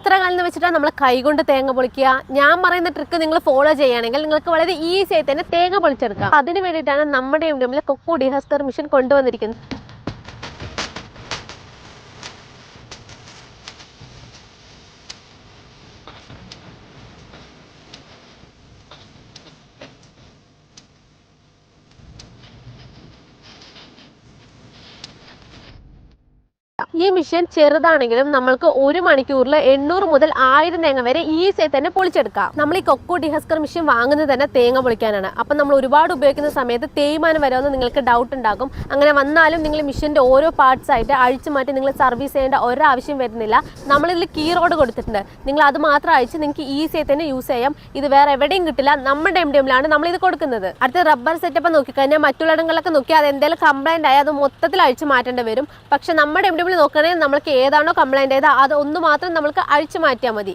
എത്ര കാലം വെച്ചിട്ടാണ് നമ്മൾ കൈകൊണ്ട് തേങ്ങ പൊളിക്കുക? ഞാൻ പറയുന്ന ട്രിക്ക് നിങ്ങൾ ഫോളോ ചെയ്യുകയാണെങ്കിൽ നിങ്ങൾക്ക് വളരെ ഈസി ആയി തന്നെ തേങ്ങ പൊളിച്ചെടുക്കാം. അതിന് വേണ്ടിയിട്ടാണ് നമ്മുടെ ഇവിടെ കൊക്കോ ഡിഹസ്റ്റർ മെഷീൻ കൊണ്ടുവന്നിരിക്കുന്നത്. ഈ മെഷീൻ ചെറുതാണെങ്കിലും നമ്മൾക്ക് 1 മണിക്കൂറിൽ 800 മുതൽ 1000 തേങ്ങ വരെ ഈസി ആയി തന്നെ പൊളിച്ചെടുക്കാം. നമ്മൾ ഈ കൊക്കോ ഡിഹസ്കർ മെഷീൻ വാങ്ങുന്നത് തന്നെ തേങ്ങ പൊളിക്കാനാണ്. അപ്പം നമ്മൾ ഒരുപാട് ഉപയോഗിക്കുന്ന സമയത്ത് തേയ്മാനം വരുമെന്ന് നിങ്ങൾക്ക് ഡൗട്ട് ഉണ്ടാകും. അങ്ങനെ വന്നാലും നിങ്ങൾ മെഷീൻ്റെ ഓരോ പാർട്സ് ആയിട്ട് അഴിച്ചു മാറ്റി നിങ്ങൾ സർവീസ് ചെയ്യേണ്ട ഒരാവശ്യം വരുന്നില്ല. നമ്മളിതിൽ കീ റോഡ് കൊടുത്തിട്ടുണ്ട്. നിങ്ങൾ അത് മാത്രം അഴിച്ച് നിങ്ങൾക്ക് ഈസി ആയി തന്നെ യൂസ് ചെയ്യാം. ഇത് വേറെ എവിടെയും കിട്ടില്ല. നമ്മുടെ MDMലാണ് നമ്മളിത് കൊടുക്കുന്നത്. അടുത്ത റബ്ബർ സെറ്റപ്പ് നോക്കിക്കഴിഞ്ഞാൽ മറ്റുള്ളിടങ്ങളിലൊക്കെ നോക്കിയാൽ അത് എന്തെങ്കിലും കംപ്ലൈൻറ്റ് ആയാൽ അത് മൊത്തത്തിൽ അഴിച്ച് മാറ്റേണ്ടി വരും. പക്ഷെ നമ്മുടെ MDM നോക്കുകയാണെങ്കിൽ നമ്മൾക്ക് ഏതാണോ കംപ്ലൈൻറ്റ് ചെയ്താൽ അത് ഒന്ന് മാത്രം നമ്മൾക്ക് അഴിച്ചു മാറ്റിയാൽ മതി.